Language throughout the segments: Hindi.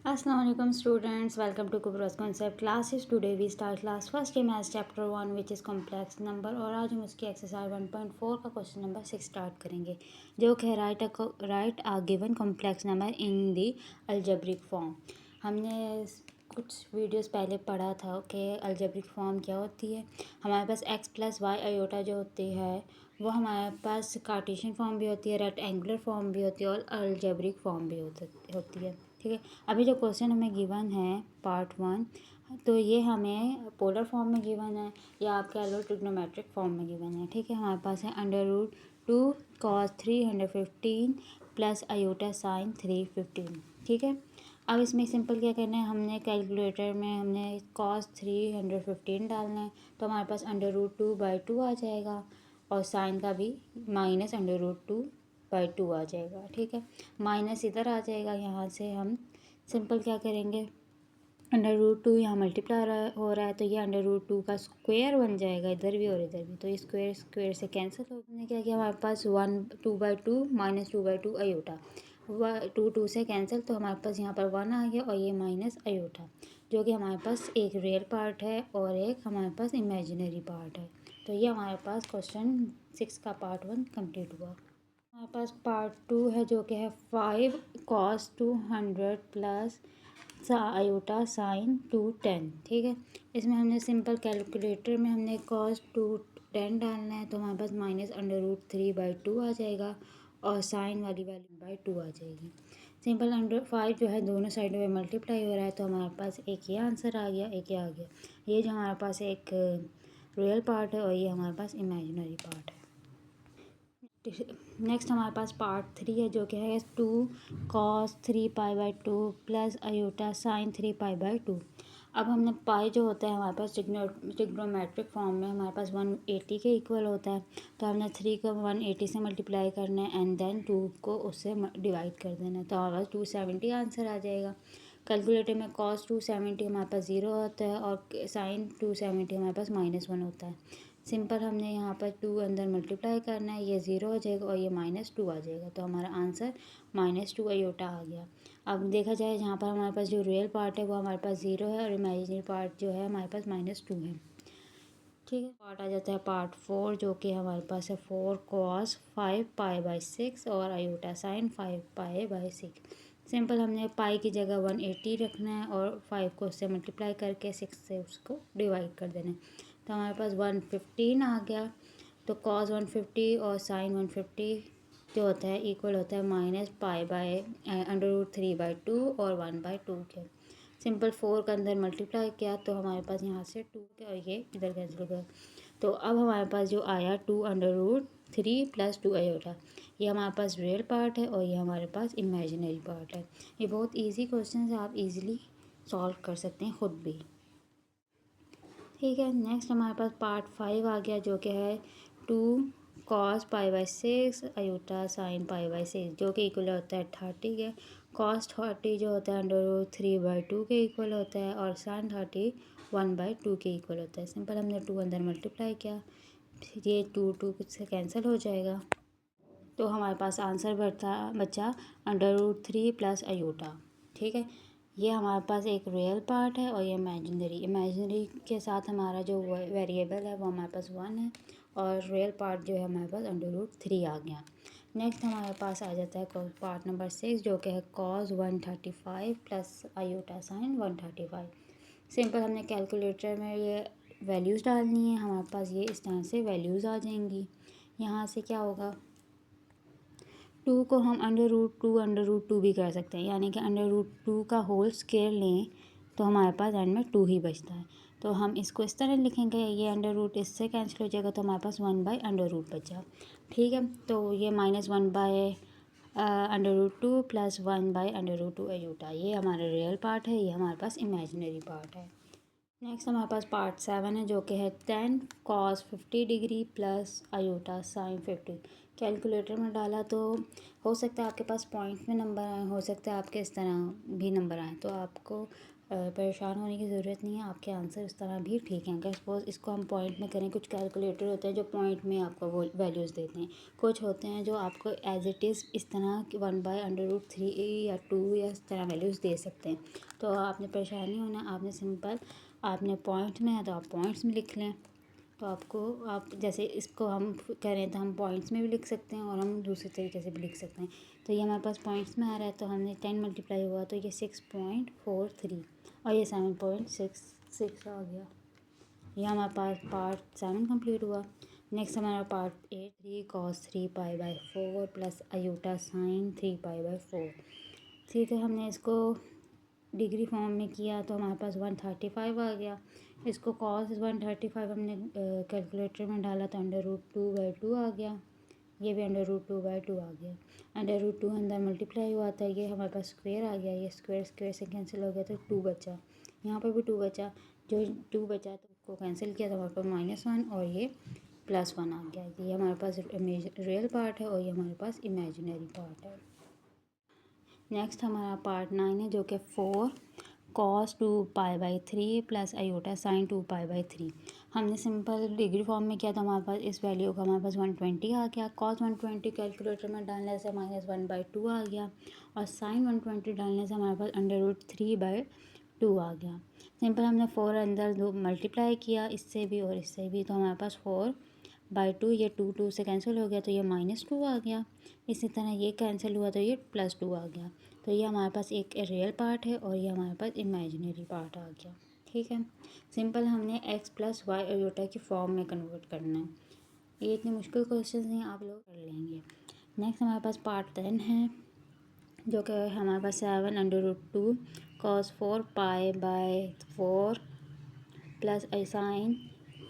Assalamu alaikum students, welcome to Kubro's Concept Classes. Today we start class first in Maths chapter 1 which is complex number और आज हम उसकी एक्सरसाइज 1.4 का क्वेश्चन नंबर 6 स्टार्ट करेंगे जो कि right a given complex number in the algebraic form. हमने कुछ वीडियोस पहले पढ़ा था कि अलजेब्रिक फॉर्म क्या होती है। हमारे पास x प्लस वाई आयोटा जो होती है वो हमारे पास कार्टेशियन फॉर्म भी होती है, रेक्टेंगुलर फॉर्म भी होती है और अलजेब्रिक फॉर्म भी होती है। ठीक है, अभी जो क्वेश्चन हमें गिवन है पार्ट 1, तो ये हमें पोलर फॉर्म में गिवन है या आप कह लो ट्रिग्नोमेट्रिक फॉर्म में गिवन है। ठीक है, हमारे पास है √2 cos 315 प्लस आयोटा साइन 315। ठीक है, अब इसमें सिंपल क्या करना है, हमने कैलकुलेटर में हमने cos 315 डालना है तो हमारे पास √2/2 आ जाएगा और साइन का भी -√2/2 आ जाएगा। ठीक है, माइनस इधर आ जाएगा, यहाँ से हम सिंपल क्या करेंगे, √2 यहाँ मल्टीप्लाई हो रहा है तो ये √2 का स्क्वायर बन जाएगा इधर भी और इधर भी, तो ये स्क्वायर से कैंसिल हो। हमने क्या किया, हमारे पास 2/2 -2/2 आयोटा, 2 से कैंसिल तो हमारे पास यहाँ पर 1 आ गया और ये माइनस आयोटा जो कि हमारे पास एक रियल पार्ट है और एक हमारे पास इमेजिनरी पार्ट है। तो ये हमारे पास क्वेश्चन 6 का पार्ट 1 कंप्लीट हुआ। हमारे पास पार्ट 2 है जो कि है 5 cos 200 प्लस आयोटा साइन 210। ठीक है, इसमें हमने सिंपल कैलकुलेटर में हमने cos 210 डालना है तो हमारे पास -√3/2 आ जाएगा और साइन वाली वैल्यू /2 आ जाएगी। सिंपल √5 जो है दोनों साइडों में मल्टीप्लाई हो रहा है तो हमारे पास एक ये आंसर आ गया, एक ये आ गया। ये जो हमारे पास एक रियल पार्ट है और ये हमारे पास इमेजिनरी पार्ट है। नेक्स्ट हमारे पास पार्ट 3 है जो कि है 2 cos 3π/2 प्लस आयोटा साइन 3π/2। अब हमने पाई जो होता है हमारे पास ट्रिग्नोमेट्रिक फॉर्म में हमारे पास 180 के इक्वल होता है, तो हमने 3 को 180 से मल्टीप्लाई करना है एंड देन 2 को उससे डिवाइड कर देना है तो हमारे पास 270 आंसर आ जाएगा। कैलकुलेटर में cos 270 हमारे पास 0 होता है और साइन 270 हमारे पास -1 होता है। सिंपल हमने यहाँ पर 2 अंदर मल्टीप्लाई करना है, ये 0 हो जाएगा और ये -2 आ जाएगा तो हमारा आंसर -2 आयोटा आ गया। अब देखा जाए जहाँ पर हमारे पास जो रियल पार्ट है वो हमारे पास 0 है और इमेजिनरी पार्ट जो है हमारे पास -2 है। ठीक है, पार्ट आ जाता है पार्ट 4 जो कि हमारे पास है 4 cos 5π/6 और आयोटा साइन 5π/6। सिंपल हमने पाई की जगह 180 रखना है और 5 को उससे मल्टीप्लाई करके 6 से उसको डिवाइड कर देना है तो हमारे पास 115 आ गया। तो cos 150 और साइन 150 जो होता है इक्वल होता है -π/√3/2 और 1/2 के। सिंपल 4 का अंदर मल्टीप्लाई किया तो हमारे पास यहाँ से 2 के और ये इधर कैंसिल हो गया। तो अब हमारे पास जो आया 2√3 प्लस 2 आयोटा, ये हमारे पास रियल पार्ट है और ये हमारे पास इमेजिनरी पार्ट है। ये बहुत इजी क्वेश्चन है, आप इजीली सॉल्व कर सकते हैं खुद भी। ठीक है, नेक्स्ट हमारे पास पार्ट 5 आ गया जो कि है 2 cos π/6 आयोटा साइन π/6 जो कि इक्वल होता है 30 के। cos 30 जो होता है √3/2 के इक्वल होता है और साइन 30 1/2 के इक्वल होता है। सिंपल हमने 2 अंदर मल्टीप्लाई किया, ये 2 से कैंसिल हो जाएगा तो हमारे पास आंसर बचा √3 प्लस आयोटा। ठीक है, ये हमारे पास एक रियल पार्ट है और ये इमेजिनरी के साथ हमारा जो वेरिएबल है वो हमारे पास 1 है और रियल पार्ट जो है हमारे पास √3 आ गया। नेक्स्ट हमारे पास आ जाता है पार्ट नंबर 6 जो कि है cos 135 plus iota sine 135। Simple हमने कैलकुलेटर में ये वैल्यूज़ डालनी है, हमारे पास ये इस तरह से वैल्यूज़ आ जाएंगी। यहाँ से क्या होगा, 2 को हम √2 भी कर सकते हैं, यानी कि √2 का होल स्क्वायर लें तो हमारे पास एंड में 2 ही बचता है। तो हम इसको इस तरह लिखेंगे, ये √ इससे कैंसिल हो जाएगा तो हमारे पास 1/√2 बचा। ठीक है, तो ये -1/√2 प्लस 1/√2 आयोटा, ये हमारा रियल पार्ट है, ये हमारे पास इमेजिनरी पार्ट है। नेक्स्ट हमारे पास पार्ट 7 है जो कि है 10 cos 50 degree plus iota sine 50। Calculator में डाला तो हो सकता है आपके पास पॉइंट में नंबर आए, हो सकता है आपके इस तरह भी नंबर आए, तो आपको परेशान होने की ज़रूरत नहीं है, आपके आंसर इस तरह भी ठीक हैं। अगर सपोज़ इसको हम पॉइंट में करें, कुछ कैलकुलेटर होते हैं जो पॉइंट में आपको वो वैल्यूज़ देते हैं, कुछ होते हैं जो आपको एज इट इज़ इस तरह 1/√3 या 2 या इस तरह वैल्यूज़ दे सकते हैं। तो आपने परेशान नहीं होना, आपने सिंपल आपने पॉइंट में है तो आप पॉइंट्स में लिख लें। तो आपको आप जैसे इसको हम करें तो हम पॉइंट्स में भी लिख सकते हैं और हम दूसरे तरीके से भी लिख सकते हैं। तो ये हमारे पास पॉइंट्स में आ रहा है, तो हमने 10 मल्टीप्लाई हुआ तो ये 6.43 और ये 7.66 आ गया। ये हमारे पास पार्ट 7 कंप्लीट हुआ। नेक्स्ट हमारा पार्ट 8, 3 cos 3 π/4 प्लस अयूटा साइन 3 π/4। ठीक है, हमने इसको डिग्री फॉर्म में किया तो हमारे पास 135 आ गया। इसको cos 135 हमने कैलकुलेटर में डाला तो √2/2 आ गया। ये भी √2/2 आ गया। √2 अंदर मल्टीप्लाई हुआ था, ये हमारे पास स्क्वायर आ गया। ये स्क्वायर स्क्वायर से कैंसिल हो गया तो 2 बचा। यहाँ पर भी 2 बचा। जो 2 बचा तो उसको कैंसिल किया तो हमारे पास -1 और ये +1 आ गया। ये हमारे पास रियल पार्ट है और ये हमारे पास इमेजिनरी पार्ट है। नेक्स्ट हमारा पार्ट 9 है जो कि 4 cos 2π/3 प्लस अयोटा साइन 2π/3। हमने सिंपल डिग्री फॉर्म में किया तो हमारे पास इस वैल्यू का हमारे पास 120 आ गया। cos 120 कैलकुलेटर में डालने से -1/2 आ गया और साइन 120 डालने से हमारे पास √3/2 आ गया। सिंपल हमने 4 अंदर दो मल्टीप्लाई किया, इससे भी और इससे भी, तो हमारे पास 4/2, ये 2 से कैंसिल हो गया तो ये -2 आ गया। इसी तरह ये कैंसिल हुआ तो ये +2 आ गया। तो ये हमारे पास एक रियल पार्ट है और ये हमारे पास इमेजिनरी पार्ट आ गया। ठीक है, सिंपल हमने x + y अयोटा की फॉर्म में कन्वर्ट करना है। ये इतने मुश्किल क्वेश्चन नहीं, आप लोग कर लेंगे। नेक्स्ट हमारे पास पार्ट 10 है जो कि हमारे पास 7√2 cos 4π/4 प्लस साइन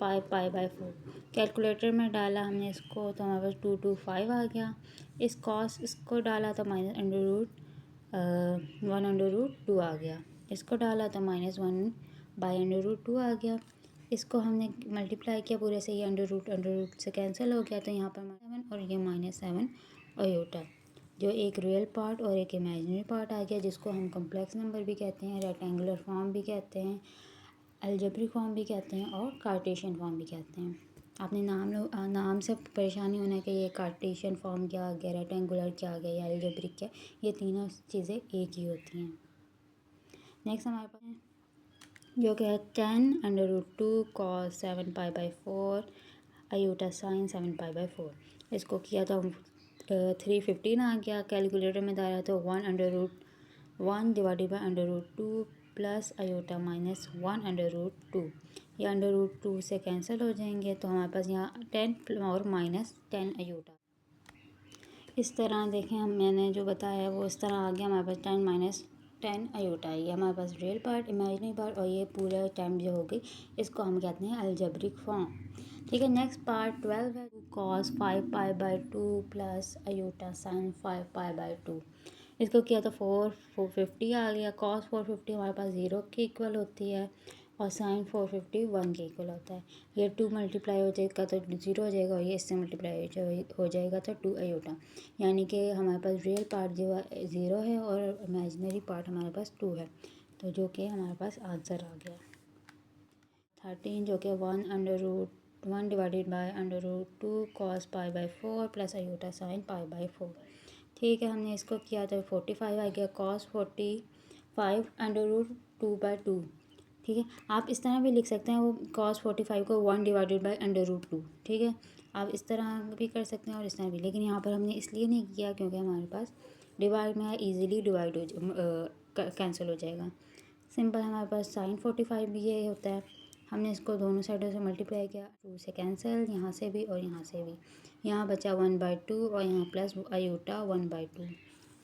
5π/4। कैलकुलेटर में डाला हमने इसको तो हमारे पास 225 आ गया। इस कॉस इसको डाला तो -1/√2 आ गया। इसको डाला तो -1/√2 आ गया। इसको हमने मल्टीप्लाई किया पूरे से, ये अंडर रूट से कैंसिल हो गया तो यहाँ पर -7 और ये -7 अयोटा, जो एक रियल पार्ट और एक इमेजिनरी पार्ट आ गया, जिसको हम कॉम्प्लेक्स नंबर भी कहते हैं, रेक्टेंगुलर फॉर्म भी कहते हैं, अलजेब्रिक फॉर्म भी कहते हैं और कार्टेशियन फॉर्म भी कहते हैं। आपने नाम से परेशानी होना है कि ये कार्टेशियन फॉर्म क्या आ गया, रेक्टेंगुलर क्या आ गया या अलजेब्रिक क्या, ये तीनों चीज़ें एक ही होती हैं। नेक्स्ट हमारे पास है जो कि है 10√2 cos 7π/4 अयोटा साइन 7π/4। इसको किया तो 315 आ गया। कैलकुलेटर में डाला तो 1/1 डिवाइडेड बाई √2 प्लस अयोटा -1/2। ये √2 से कैंसिल हो जाएंगे तो हमारे पास यहाँ 10 और -10 अयोटा। इस तरह देखें, हम मैंने जो बताया वो इस तरह आ गया। हमारे पास 10 अयोटा है। ये हमारे पास रियल पार्ट, इमेजिनरी पार्ट और ये पूरा टाइम जो हो गई, इसको हम कहते हैं अलजेब्रिक फॉर्म। ठीक है, नेक्स्ट पार्ट 12 है cos 5π/2 प्लस अयोटा साइन 5π/2। इसको किया तो 450 आ गया। cos 450 हमारे पास 0 के इक्वल होती है और साइन 450 1 के इक्वल होता है। ये 2 मल्टीप्लाई हो जाएगा तो 0 हो जाएगा और ये इससे मल्टीप्लाई हो जाएगा तो 2 अयोटा। यानी कि हमारे पास रियल पार्ट जो है 0 है और इमेजिनरी पार्ट हमारे पास 2 है, तो जो कि हमारे पास आंसर आ गया 13, जो कि 1/1 divided by √2 cos π/4 plus iota sine π/4। ठीक है, हमने इसको किया तो 45 आ गया। cos 45 √2/2। ठीक है, आप इस तरह भी लिख सकते हैं, वो cos 45 को 1 डिवाइडेड बाई √2। ठीक है, आप इस तरह भी कर सकते हैं और इस तरह भी, लेकिन यहाँ पर हमने इसलिए नहीं किया क्योंकि हमारे पास डिवाइड में ईजिली डिवाइड कैंसिल हो जाएगा। सिंपल हमारे पास साइन 45 भी ये होता है। हमने इसको दोनों साइडों से मल्टीप्लाई किया, 2 से कैंसिल, यहाँ से भी और यहाँ से भी। यहाँ बचा 1/2 और यहाँ प्लस अयोटा 1/2।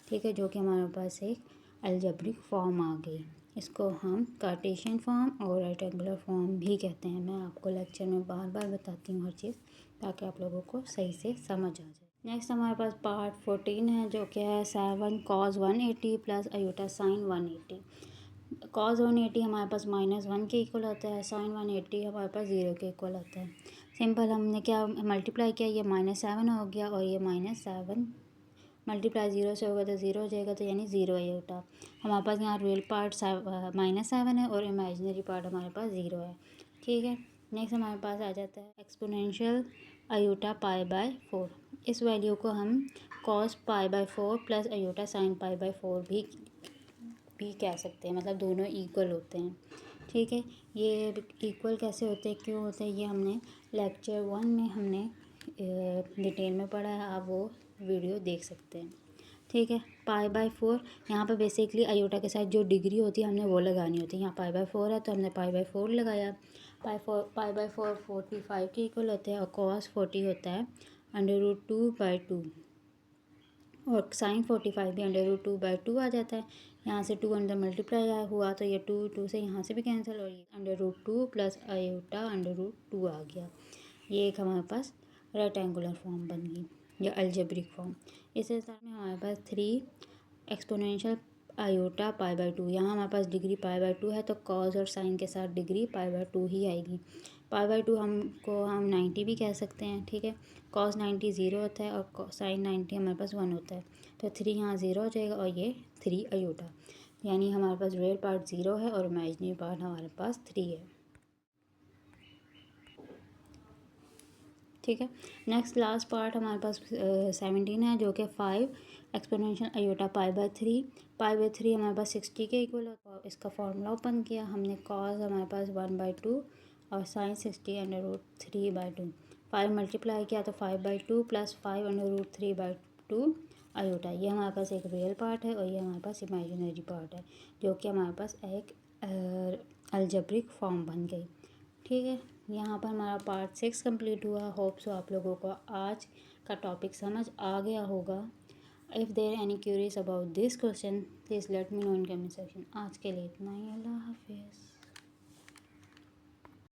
ठीक है, जो कि हमारे पास एक अलजेब्रिक फॉर्म आ गई। इसको हम कार्टेशियन फॉर्म और रेक्टेंगुलर फॉर्म भी कहते हैं। मैं आपको लेक्चर में बार बार बताती हूँ हर चीज़, ताकि आप लोगों को सही से समझ आ जाए। नेक्स्ट हमारे पास पार्ट 14 है जो कि है 7 cos 180 plus iota sign 180। cos 180 हमारे पास -1 के इक्वल होता है, साइन 180 हमारे पास 0 के इक्वल होता है। सिंपल हमने क्या मल्टीप्लाई किया, ये -7 हो गया और ये -7 मल्टीप्लाई ज़ीरो से होगा तो ज़ीरो हो जाएगा, तो यानी ज़ीरो आयोटा। हमारे पास यहाँ रियल पार्ट -7 है और इमेजिनरी पार्ट हमारे पास ज़ीरो है। ठीक है, नेक्स्ट हमारे पास आ जाता है एक्सपोनेंशियल आयोटा पाई बाय 4। इस वैल्यू को हम cos pi by 4 plus iota sine pi by 4 भी कह सकते हैं, मतलब दोनों इक्वल होते हैं। ठीक है, ये इक्वल कैसे होते हैं, क्यों होते हैं, ये हमने लेक्चर 1 में हमने डिटेल में पढ़ा है, आप वो वीडियो देख सकते हैं। ठीक है, पाई बाय 4 यहाँ पर बेसिकली आयोटा के साथ जो डिग्री होती है हमने वो लगानी होती है। यहाँ पाई बाय 4 है तो हमने पाई बाय 4 लगाया। पाई बाय 4 45 के इक्वल होते हैं और कॉस 40 होता है √2/2 और साइन 45 भी √2/2 आ जाता है। यहाँ से 2 अंदर मल्टीप्लाई हुआ तो ये 2 से यहाँ से भी कैंसिल हो गई, √2 प्लस आयोटा √2 आ गया। ये एक हमारे पास रेक्टेंगुलर फॉर्म बन गई या अलजेब्रिक फॉर्म। इस हिसाब में हमारे पास 3 एक्सपोनेंशियल आयोटा पाई बाय 2। यहाँ हमारे पास डिग्री पाई बाय 2 है तो कॉस और साइन के साथ डिग्री पाई बाय 2 ही आएगी। पाई बाय 2 हम 90 भी कह सकते हैं। ठीक है, कॉस 90 ज़ीरो होता है और साइन 90 हमारे पास 1 होता है, तो 3 यहाँ ज़ीरो हो जाएगा और ये 3 आयोटा, यानी हमारे पास रियल पार्ट 0 है और इमेजिनरी पार्ट हमारे पास 3 है। ठीक है, नेक्स्ट लास्ट पार्ट हमारे पास 17 है, जो कि 5 exponential iota pi by 3। Pi by 3 हमारे पास 60 के इक्वल होता है। इसका फॉर्मूला ओपन किया हमने, कॉस हमारे पास 1/2 और साइन 60 √3/2। 5 मल्टीप्लाई किया तो 5/2 प्लस 5 √3/2 आयोटा। ये हमारे पास एक रियल पार्ट है और ये हमारे पास इमेजिनरी पार्ट है, जो कि हमारे पास एक अलजेब्रिक फॉर्म बन गई। ठीक है, यहाँ पर हमारा पार्ट 6 कंप्लीट हुआ। होप सो आप लोगों को आज का टॉपिक समझ आ गया होगा। If there any queries about this question please let me know in comment section. आज के लिए इतना ही, अल्लाह हाफिज़।